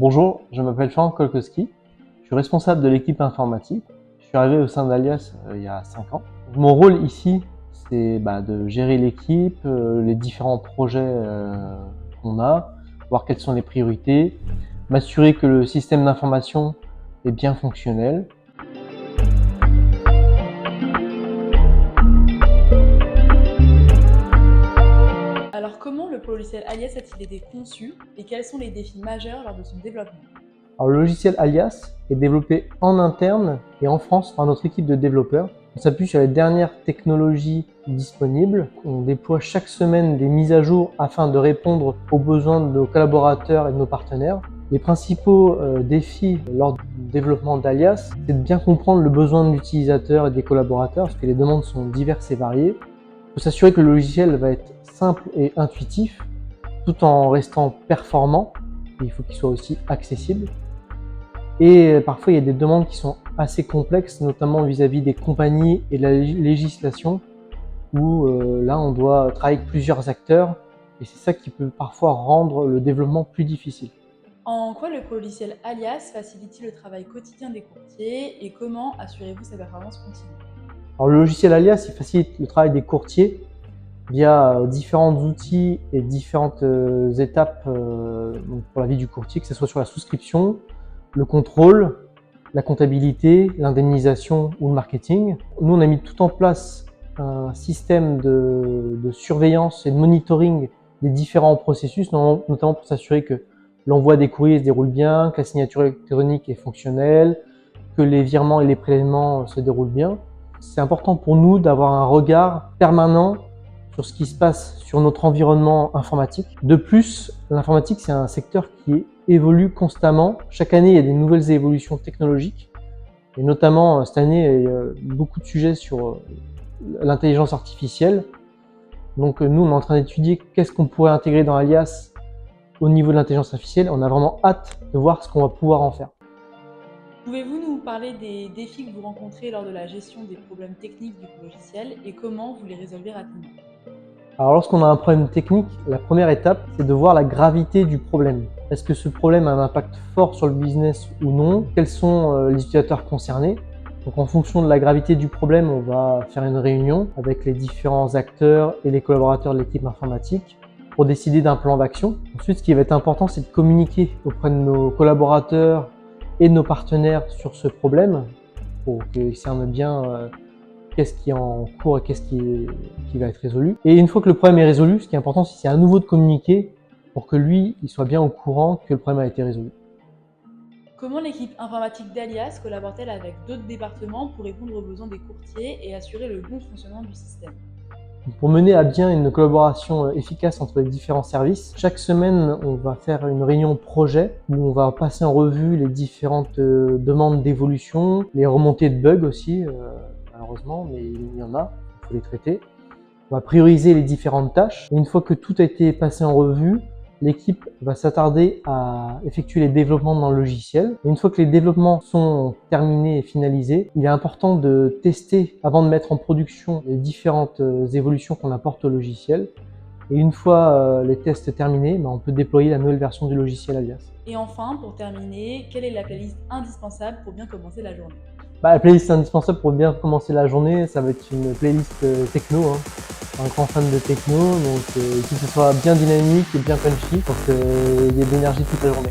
Bonjour, je m'appelle Florent Kolkowski, je suis responsable de l'équipe informatique. Je suis arrivé au sein d'Alias il y a 5 ans. Mon rôle ici, c'est de gérer l'équipe, les différents projets qu'on a, voir quelles sont les priorités, m'assurer que le système d'information est bien fonctionnel. Alors comment le logiciel Alias a-t-il été conçu et quels sont les défis majeurs lors de son développement? Alors, le logiciel Alias est développé en interne et en France par notre équipe de développeurs. On s'appuie sur les dernières technologies disponibles. On déploie chaque semaine des mises à jour afin de répondre aux besoins de nos collaborateurs et de nos partenaires. Les principaux défis lors du développement d'Alias, c'est de bien comprendre le besoin de l'utilisateur et des collaborateurs parce que les demandes sont diverses et variées. Il faut s'assurer que le logiciel va être simple et intuitif tout en restant performant. Il faut qu'il soit aussi accessible. Et parfois, il y a des demandes qui sont assez complexes, notamment vis-à-vis des compagnies et de la législation, où là, on doit travailler avec plusieurs acteurs, et c'est ça qui peut parfois rendre le développement plus difficile. En quoi le logiciel Alias facilite-t-il le travail quotidien des courtiers et comment assurez-vous sa performance continue? Alors, le logiciel Alias, il facilite le travail des courtiers via différents outils et différentes étapes pour la vie du courtier, que ce soit sur la souscription, le contrôle, la comptabilité, l'indemnisation ou le marketing. Nous, on a mis tout en place un système de surveillance et de monitoring des différents processus, notamment pour s'assurer que l'envoi des courriers se déroule bien, que la signature électronique est fonctionnelle, que les virements et les prélèvements se déroulent bien. C'est important pour nous d'avoir un regard permanent sur ce qui se passe sur notre environnement informatique. De plus, l'informatique, c'est un secteur qui évolue constamment. Chaque année, il y a des nouvelles évolutions technologiques. Et notamment, cette année, il y a beaucoup de sujets sur l'intelligence artificielle. Donc, nous, on est en train d'étudier qu'est-ce qu'on pourrait intégrer dans Alias au niveau de l'intelligence artificielle. On a vraiment hâte de voir ce qu'on va pouvoir en faire. Pouvez-vous nous parler des défis que vous rencontrez lors de la gestion des problèmes techniques du logiciel et comment vous les résolvez rapidement? Alors, lorsqu'on a un problème technique, la première étape, c'est de voir la gravité du problème. Est-ce que ce problème a un impact fort sur le business ou non? Quels sont les utilisateurs concernés? Donc, en fonction de la gravité du problème, on va faire une réunion avec les différents acteurs et les collaborateurs de l'équipe informatique pour décider d'un plan d'action. Ensuite, ce qui va être important, c'est de communiquer auprès de nos collaborateurs et de nos partenaires sur ce problème pour qu'ils cernent bien qu'est-ce qui est en cours et qu'est-ce qui va être résolu. Et une fois que le problème est résolu, ce qui est important, c'est à nouveau de communiquer pour que lui, il soit bien au courant que le problème a été résolu. Comment l'équipe informatique d'Alias collabore-t-elle avec d'autres départements pour répondre aux besoins des courtiers et assurer le bon fonctionnement du système? Pour mener à bien une collaboration efficace entre les différents services, chaque semaine, on va faire une réunion projet où on va passer en revue les différentes demandes d'évolution, les remontées de bugs aussi, malheureusement, mais il y en a, il faut les traiter. On va prioriser les différentes tâches. Et une fois que tout a été passé en revue, l'équipe va s'attarder à effectuer les développements dans le logiciel. Et une fois que les développements sont terminés et finalisés, il est important de tester avant de mettre en production les différentes évolutions qu'on apporte au logiciel. Et une fois les tests terminés, on peut déployer la nouvelle version du logiciel Alias. Et enfin, pour terminer, quelle est la playlist indispensable pour bien commencer la journée? La playlist indispensable pour bien commencer la journée, ça va être une playlist techno. Un grand fan de techno, donc que ce soit bien dynamique et bien punchy pour qu'il y ait de l'énergie toute la journée.